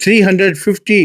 350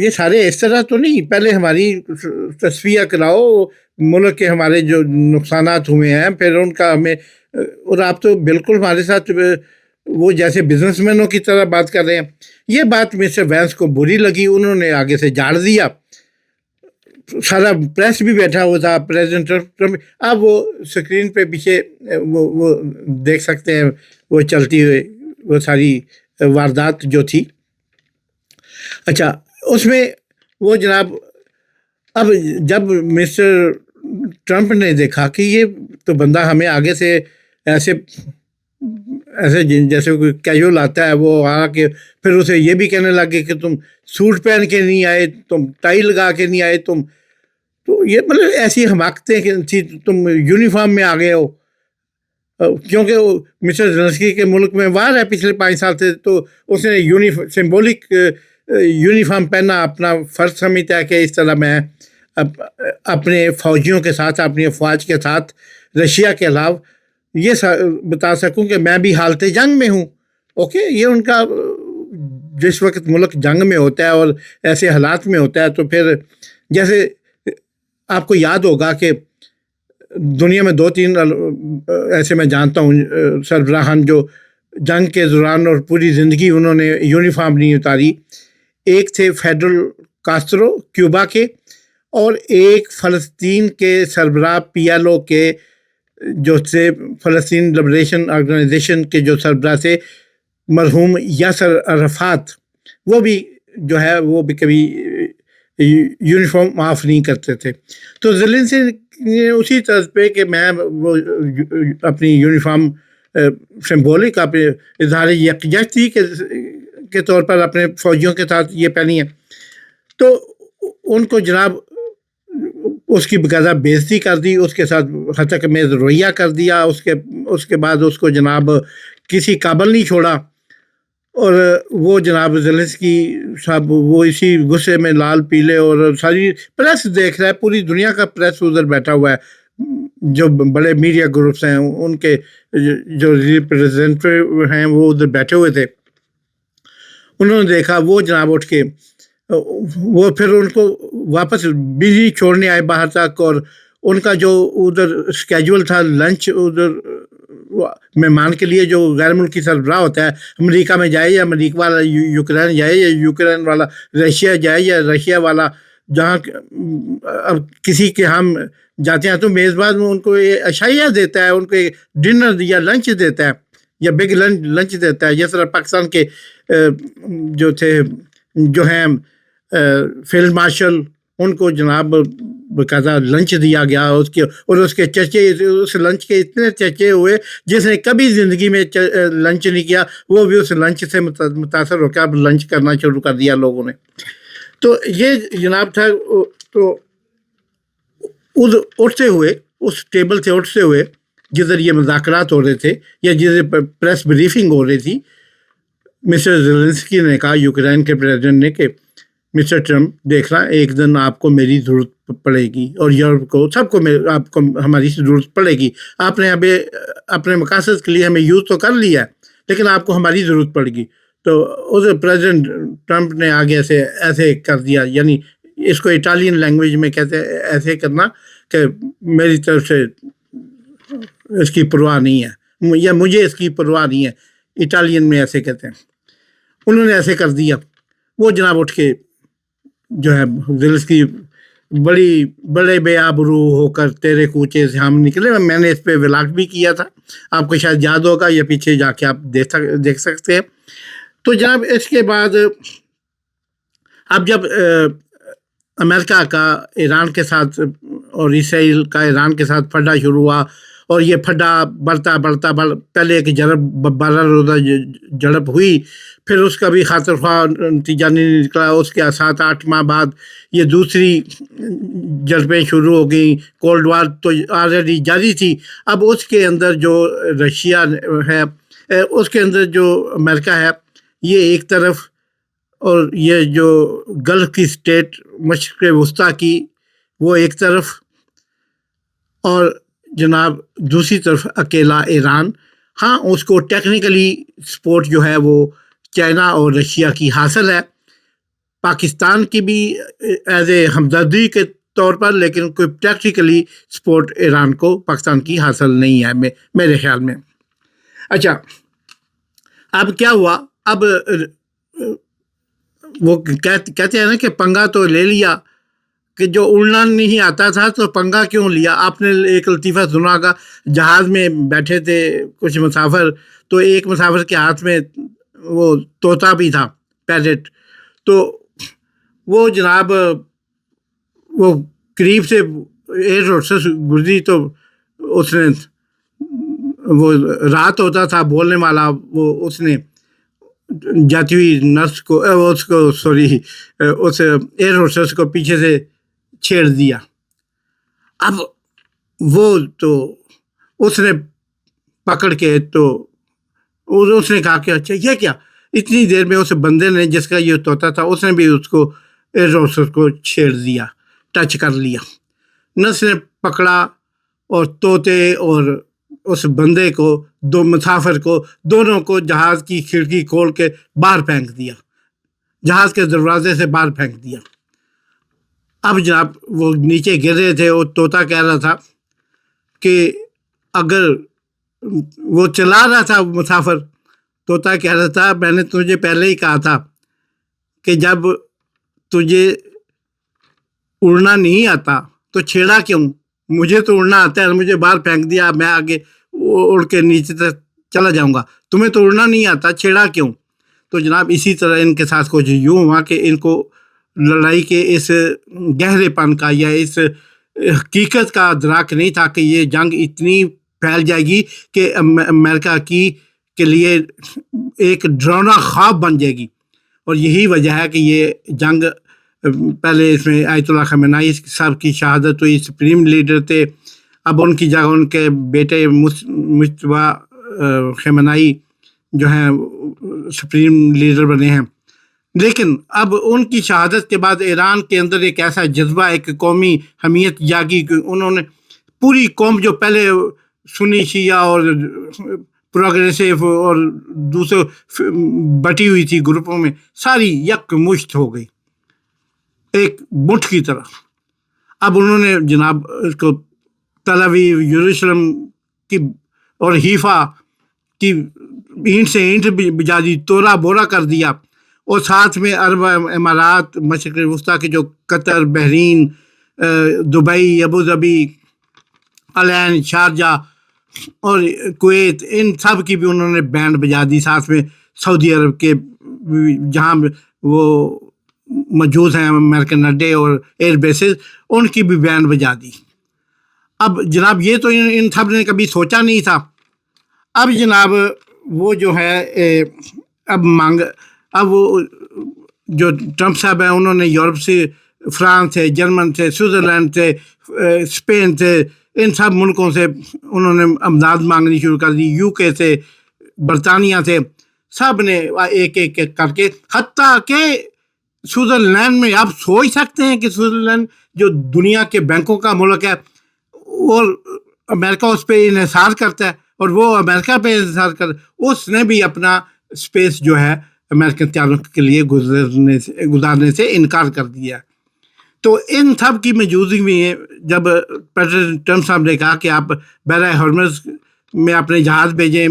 یہ سارے اس طرح تو نہیں، پہلے ہماری تصفیہ کراؤ ملک کے ہمارے جو نقصانات ہوئے ہیں، پھر ان کا ہمیں، اور آپ تو بالکل ہمارے ساتھ وہ جیسے بزنس مینوں کی طرح بات کر رہے ہیں. یہ بات مسٹر وینس کو بری لگی، انہوں نے آگے سے جھاڑ دیا. سارا پریس بھی بیٹھا ہوا تھا، پریزیڈنٹ ٹرمپ. اب وہ اسکرین پہ پیچھے وہ دیکھ سکتے ہیں وہ چلتی ہوئے وہ ساری واردات جو تھی. اچھا، اس میں وہ جناب، اب جب مسٹر ٹرمپ نے دیکھا کہ یہ تو بندہ ہمیں آگے سے ایسے جیسے کوئی کیجول آتا ہے، وہ آ کے پھر اسے یہ بھی کہنے لگے کہ تم سوٹ پہن کے نہیں آئے، تم ٹائی لگا کے نہیں آئے، تم تو یہ مطلب ایسی حماقتیں تھی، تم یونیفارم میں آ گئے ہو. کیونکہ وہ مسٹر زیلنسکی کے ملک میں وار ہے پچھلے 5 سال سے، تو اس نے سمبولک یونیفارم پہننا اپنا فرض سمجھتا ہے کہ اس طرح میں اپنے فوجیوں کے ساتھ، اپنی افواج کے ساتھ رشیا کے علاوہ یہ بتا سکوں کہ میں بھی حالت جنگ میں ہوں. اوکے، یہ ان کا جس وقت ملک جنگ میں ہوتا ہے اور ایسے حالات میں ہوتا ہے، تو پھر جیسے آپ کو یاد ہوگا کہ دنیا میں 2-3 ایسے میں جانتا ہوں سربراہان جو جنگ کے دوران اور پوری زندگی انہوں نے یونیفارم نہیں اتاری. ایک تھے فیڈرل کاسترو کیوبا کے، اور ایک فلسطین کے سربراہ PLO کے جو سے فلسطین لبریشن آرگنائزیشن کے جو سربراہ سے مرحوم یاسر عرفات، وہ بھی جو ہے وہ بھی کبھی یونیفارم معاف نہیں کرتے تھے. تو زیلنسکی نے اسی طرز پہ کہ میں وہ اپنی یونیفارم سمبولک اپنے اظہار یکجہتی کے طور پر اپنے فوجیوں کے ساتھ یہ پہنی ہے. تو ان کو جناب اس کی باقاعدہ بےعزتی کر دی، اس کے ساتھ ہتک میز رویہ کر دیا. اس کے بعد اس کو جناب کسی قابل نہیں چھوڑا. اور وہ جناب زیلنسکی صاحب وہ اسی غصے میں لال پیلے، اور ساری پریس دیکھ رہا ہے، پوری دنیا کا پریس ادھر بیٹھا ہوا ہے، جو بڑے میڈیا گروپس ہیں ان کے جو ریپرزینٹیو ہیں وہ ادھر بیٹھے ہوئے تھے. انہوں نے دیکھا، وہ جناب اٹھ کے وہ پھر ان کو واپس بجلی چھوڑنے آئے باہر تک. اور ان کا جو ادھر اسکیجول تھا لنچ، ادھر مہمان کے لیے جو غیر ملکی سربراہ ہوتا ہے، امریکہ میں جائے یا امریکہ والا یوکرین جائے، یا یوکرین والا رشیا جائے، یا رشیا والا جہاں اب کسی کے ہم جاتے ہیں تو میزبان ان کو عشائیہ دیتا ہے، ان کو ڈنر یا لنچ دیتا ہے، یا بگ لنچ دیتا ہے. جس طرح پاکستان کے جو تھے جو ہیں فیلڈ مارشل، ان کو جناب باقاعدہ لنچ دیا گیا اور اس کے چرچے، اس لنچ کے اتنے چرچے ہوئے جس نے کبھی زندگی میں لنچ نہیں کیا، وہ بھی اس لنچ سے متاثر ہو کے اب لنچ کرنا شروع کر دیا لوگوں نے. تو یہ جناب تھا. تو اٹھتے ہوئے اس ٹیبل سے اٹھتے ہوئے جدھر یہ مذاکرات ہو رہے تھے یا جدھر پریس بریفنگ ہو رہی تھی، مسٹر زیلنسکی نے کہا، یوکرین کے پریزیڈنٹ نے، کہ مسٹر ٹرمپ دیکھنا، ایک دن آپ کو میری ضرورت پڑے گی، اور یورپ کو، سب کو آپ کو ہماری ضرورت پڑے گی. آپ نے ابھی اپنے مقاصد کے لیے ہمیں یوز تو کر لیا ہے، لیکن آپ کو ہماری ضرورت پڑے گی. تو اس پریزیڈنٹ ٹرمپ نے آگے ایسے کر دیا، یعنی اس کو اٹالین لینگویج میں کہتے ہیں ایسے کرنا کہ میری طرف سے اس کی پرواہ نہیں ہے، یا مجھے اس کی پرواہ نہیں ہے، اٹالین میں ایسے کہتے ہیں. انہوں نے ایسے کر دیا. وہ جناب اٹھ کے جو ہے زیلنسکی بڑے بے آبرو ہو کر تیرے کوچے سے ہم نکلے. میں نے اس پہ ولاگ بھی کیا تھا، آپ کو شاید یاد ہوگا، یا پیچھے جا کے آپ دیکھ سکتے ہیں. تو جناب اس کے بعد اب جب امریکہ کا ایران کے ساتھ اور اسرائیل کا ایران کے ساتھ پھڈا شروع ہوا، اور یہ پھڈا بڑھتا پہلے ایک جڑپ 12 روزہ جڑپ ہوئی، پھر اس کا بھی خاطر خواہ نتیجہ نہیں نکلا. اس کے 7-8 ماہ بعد یہ دوسری جڑپیں شروع ہو گئیں. کولڈ وار تو آلریڈی جاری تھی. اب اس کے اندر جو رشیا ہے، اس کے اندر جو امریکہ ہے، یہ ایک طرف، اور یہ جو گلف کی اسٹیٹ مشرق وسطیٰ کی وہ ایک طرف، اور جناب دوسری طرف اکیلا ایران. ہاں، اس کو ٹیکنیکلی سپورٹ جو ہے وہ چائنا اور رشیا کی حاصل ہے، پاکستان کی بھی ایز اے ہمدردی کے طور پر، لیکن کوئی پریکٹیکلی سپورٹ ایران کو پاکستان کی حاصل نہیں ہے میرے خیال میں۔ اچھا، اب کیا ہوا؟ اب وہ کہتے ہیں نا کہ پنگا تو لے لیا، کہ جو اڑنا نہیں آتا تھا تو پنگا کیوں لیا؟ آپ نے ایک لطیفہ سنا ہوگا، جہاز میں بیٹھے تھے کچھ مسافر، تو ایک مسافر کے ہاتھ میں وہ طوطا بھی تھا، پیرٹ، تو وہ جناب وہ قریب سے ایئر ہوسٹس گزری تو اس نے، وہ رات ہوتا تھا بولنے والا، وہ اس نے جاتی ہوئی نرس کو اس ایئر ہوسٹس کو پیچھے سے چھیڑ دیا۔ اب وہ تو اس نے پکڑ کے تو اس نے کہا کہ اچھا یہ کیا؟ اتنی دیر میں اس بندے نے جس کا یہ طوطا تھا اس نے بھی اس کو ایئر ہوسٹس کو چھیڑ دیا، ٹچ کر لیا۔ نرس نے پکڑا اور طوطے اور اس بندے کو، دو مسافر کو، دونوں کو جہاز کی کھڑکی کھول کے باہر پھینک دیا، جہاز کے دروازے سے باہر پھینک دیا۔ اب جناب وہ نیچے گر رہے تھے، وہ طوطا کہہ رہا تھا کہ اگر وہ چلا رہا تھا مسافر، طوطا کہہ رہا تھا میں نے تجھے پہلے ہی کہا تھا کہ جب تجھے اڑنا نہیں آتا تو چھیڑا کیوں؟ مجھے تو اڑنا آتا ہے، مجھے باہر پھینک دیا، میں آگے اڑ کے نیچے تک چلا جاؤں گا، تمہیں تو اڑنا نہیں آتا، چھیڑا کیوں؟ تو جناب اسی طرح ان کے ساتھ کچھ یوں ہوا کہ ان کو لڑائی کے اس گہرے پن کا یا اس حقیقت کا ادراک نہیں تھا کہ یہ جنگ اتنی پھیل جائے گی کہ امریکہ کے لیے ایک ڈراؤنا خواب بن جائے گی۔ اور یہی وجہ ہے کہ یہ جنگ، پہلے اس میں آیت اللہ خامنہ ای صاحب کی شہادت ہوئی، سپریم لیڈر تھے، اب ان کی جگہ ان کے بیٹے مجتبیٰ خامنہ ای جو ہیں سپریم لیڈر بنے ہیں۔ لیکن اب ان کی شہادت کے بعد ایران کے اندر ایک ایسا جذبہ، ایک قومی حمیت جاگی کہ انہوں نے پوری قوم جو پہلے سنی شیعہ اور پروگریسو اور دوسرے بٹی ہوئی تھی گروپوں میں، ساری یک مشت ہو گئی ایک مٹھ کی طرح۔ اب انہوں نے جناب اس کو تل اویو، یروشلم کی اور حیفا کی اینٹ سے اینٹ بجا دی، توڑا بوڑا کر دیا، اور ساتھ میں عرب امارات، مشرق وسطیٰ کے جو قطر، بحرین، دبئی، ابوظہبی، العین، شارجہ اور کویت، ان سب کی بھی انہوں نے بینڈ بجا دی، ساتھ میں سعودی عرب کے جہاں وہ موجود ہیں امریکن اڈے اور ایئر بیسز، ان کی بھی بینڈ بجا دی۔ اب جناب یہ تو ان سب نے کبھی سوچا نہیں تھا۔ اب جناب وہ جو ہے اب وہ جو ٹرمپ صاحب ہیں، انہوں نے یورپ سے، فرانس سے، جرمن سے، سوئٹزرلینڈ سے، اسپین سے، ان سب ملکوں سے انہوں نے امداد مانگنی شروع کر دی، یو کے سے، برطانیہ سے، سب نے ایک ایک کر کے، حتیٰ کہ سوئٹزرلینڈ میں آپ سوچ سکتے ہیں کہ سوئٹزرلینڈ جو دنیا کے بینکوں کا ملک ہے اور امریکہ اس پہ انحصار کرتا ہے، اور وہ امریکہ پہ انحصار کرتا، اس نے بھی اپنا اسپیس جو ہے امریکن طیاروں کے لیے گزارنے سے انکار کر دیا۔ تو ان سب کی موجودگی میں جب پریزیڈنٹ ٹرمپ صاحب نے کہا کہ آپ بحیرہ ہرمز میں اپنے جہاز بھیجیں،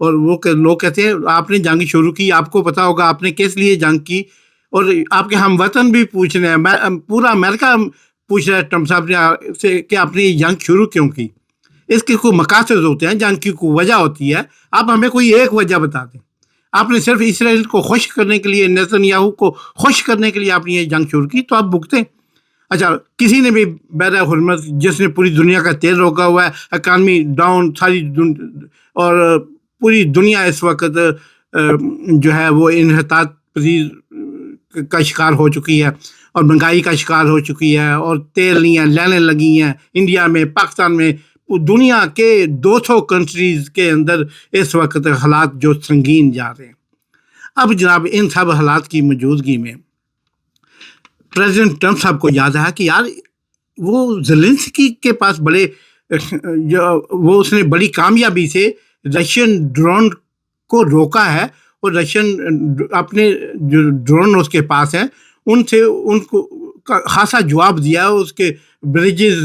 اور وہ لوگ کہتے ہیں آپ نے جنگ شروع کی، آپ کو پتا ہوگا آپ نے کس لیے جنگ کی، اور آپ کے ہم وطن بھی پوچھ رہے ہیں، پورا امریکہ پوچھ رہا ہے ٹرمپ صاحب سے کہ آپ نے یہ جنگ شروع کیوں کی؟ اس کے کوئی مقاصد ہوتے ہیں، جنگ کی کوئی وجہ ہوتی ہے، آپ ہمیں کوئی ایک وجہ بتا دیں۔ آپ نے صرف اسرائیل کو خوش کرنے کے لیے، نیتن یاہو کو خوش کرنے کے لیے آپ نے یہ جنگ شروع کی، تو آپ بھگتیں۔ اچھا، کسی نے بھی بحیرہ ہرمز جس نے پوری دنیا کا تیل روکا ہوا ہے، اکانومی ڈاؤن، اور پوری دنیا اس وقت جو ہے وہ انحطاط پذیر کا شکار ہو چکی ہے، اور مہنگائی کا شکار ہو چکی ہے، اور تیل نہیں ہے، لائنیں لگی ہیں انڈیا میں، پاکستان میں، دنیا کے 200 کنٹریز کے اندر اس وقت حالات جو سنگین جا رہے ہیں۔ اب جناب ان سب حالات کی موجودگی میں پریزیڈنٹ ٹرمپ صاحب کو یاد ہے کہ یار وہ زیلنسکی کے پاس وہ اس نے بڑی کامیابی سے رشین ڈرون کو روکا ہے، اور رشین اپنے جو ڈرون اس کے پاس ہیں ان سے ان کو خاصا جواب دیا، اس کے بریجز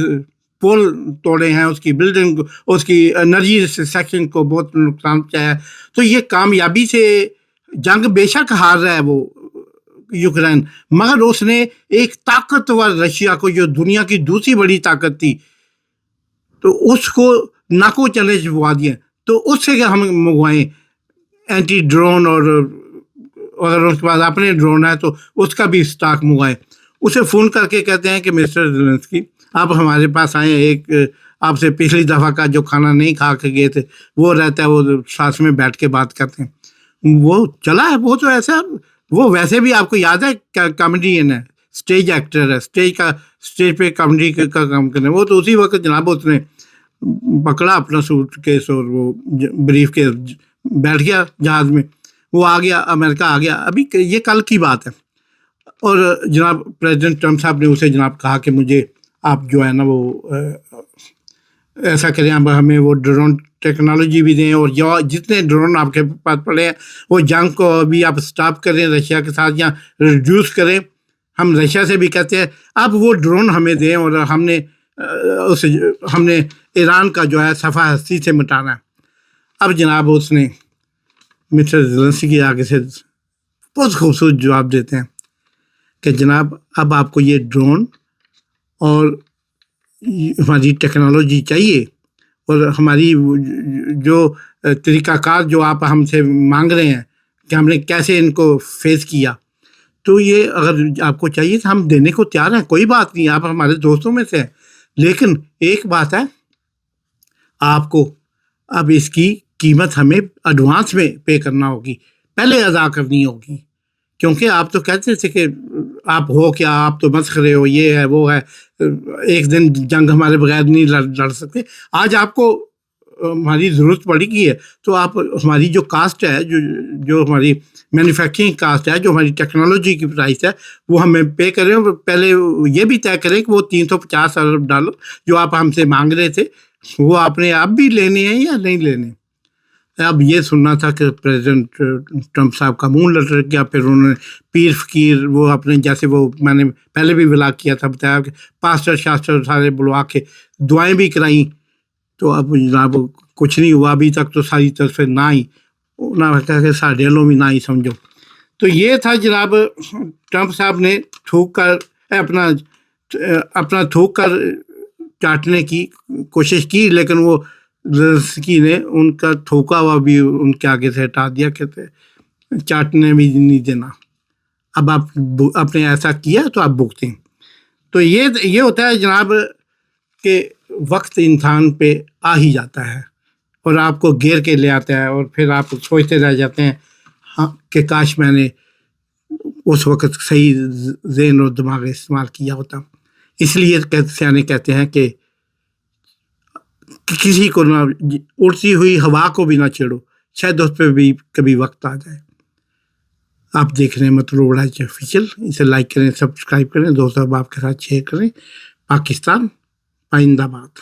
پول توڑے ہیں، اس کی بلڈنگ، اس کی انرجی سیکشن کو بہت نقصان پہنچایا ہے۔ تو یہ کامیابی سے جنگ بے شک ہار رہا ہے وہ یوکرین، مگر اس نے ایک طاقتور رشیا کو، جو دنیا کی دوسری بڑی طاقت تھی، تو اس کو ناکو چیلنج ہوا دیا۔ تو اس سے ہم منگوائیں اینٹی ڈرون، اور اگر اس کے پاس اپنے ڈرون ہے تو اس کا بھی اسٹاک منگوائیں۔ اسے فون کر کے کہتے ہیں کہ مسٹر زیلنسکی آپ ہمارے پاس آئیں، ایک آپ سے پچھلی دفعہ کا جو کھانا نہیں کھا کے گئے تھے وہ رہتا ہے، وہ ساتھ میں بیٹھ کے بات کرتے ہیں۔ وہ چلا ہے، وہ تو ایسا، وہ ویسے بھی آپ کو یاد ہے کامیڈین ہے، اسٹیج ایکٹر ہے، اسٹیج پہ کامیڈی کا کام کرنا۔ وہ تو اسی وقت جناب اس نے پکڑا اپنا سوٹ کیس اور وہ بریف کے بیٹھ گیا جہاز میں، وہ آ گیا امریکہ آ گیا۔ ابھی یہ کل کی بات ہے، اور جناب پریزیڈنٹ ٹرمپ صاحب نے اسے جناب کہا کہ مجھے آپ جو ہے نا وہ ایسا کریں، اب ہمیں وہ ڈرون ٹیکنالوجی بھی دیں، اور جو جتنے ڈرون آپ کے پاس پڑے ہیں وہ جنگ کو ابھی آپ سٹاپ کریں رشیا کے ساتھ، یا ریڈیوس کریں۔ ہم رشیا سے بھی کہتے ہیں اب وہ ڈرون ہمیں دیں، اور ہم نے ایران کا جو ہے صفحہ ہستی سے مٹانا ہے۔ اب جناب اس نے مسٹر زیلنسکی کے آگے سے بہت خوبصورت جواب دیتے ہیں کہ جناب اب آپ کو یہ ڈرون اور ہماری ٹیکنالوجی چاہیے، اور ہماری جو طریقہ کار جو آپ ہم سے مانگ رہے ہیں کہ ہم نے کیسے ان کو فیس کیا، تو یہ اگر آپ کو چاہیے تو ہم دینے کو تیار ہیں، کوئی بات نہیں، آپ ہمارے دوستوں میں سے ہیں، لیکن ایک بات ہے، آپ کو اب اس کی قیمت ہمیں ایڈوانس میں پے کرنا ہوگی، پہلے ادا کرنی ہوگی، کیونکہ آپ تو کہتے تھے کہ آپ ہو کیا، آپ تو مسخرے ہو، یہ ہے وہ ہے، ایک دن جنگ ہمارے بغیر نہیں لڑ سکتے۔ آج آپ کو ہماری ضرورت پڑ گئی ہے، تو آپ ہماری جو کاسٹ ہے، جو ہماری مینوفیکچرنگ کاسٹ ہے، جو ہماری ٹیکنالوجی کی پرائس ہے، وہ ہمیں پے کریں، اور پہلے یہ بھی طے کریں کہ وہ $350 ارب جو آپ ہم سے مانگ رہے تھے وہ آپ نے اب بھی لینے ہیں یا نہیں لینے۔ اب یہ سننا تھا کہ پریزیڈنٹ ٹرمپ صاحب کا منہ لٹک گیا، پھر انہوں نے پیر فقیر وہ اپنے جیسے وہ میں نے پہلے بھی ولاگ کیا تھا، بتایا کہ پاسٹر شاسٹر سارے بلوا کے دعائیں بھی کرائیں، تو اب جناب کچھ نہیں ہوا ابھی تک، تو ساری طرف سے نہ ہی انہوں نے کہا کہ ساڑھے لو بھی نہ ہی سمجھو۔ تو یہ تھا جناب، ٹرمپ صاحب نے تھوک کر اپنا تھوک کر چاٹنے کی کوشش کی، لیکن وہ زیلنسکی نے ان کا تھوکا ہوا بھی ان کے آگے سے ہٹا دیا، کہتے چاٹنے بھی نہیں دینا، اب آپ نے ایسا کیا تو آپ بھگتیں۔ تو یہ ہوتا ہے جناب کہ وقت انسان پہ آ ہی جاتا ہے اور آپ کو گھیر کے لے آتا ہے، اور پھر آپ سوچتے رہ جاتے ہیں کہ کاش میں نے اس وقت صحیح ذہن اور دماغ استعمال کیا ہوتا۔ اس لیے سیانے کہتے ہیں کہ کسی کو نہ اڑتی ہوئی ہوا کو بھی نہ چھیڑو، شاید اس پہ بھی کبھی وقت آ جائے۔ آپ دیکھ رہے ہیں مطلوب رائج آفیشیل، اسے لائک کریں، سبسکرائب کریں، دوستوں آپ کے ساتھ شیئر کریں۔ پاکستان پائندہ باد۔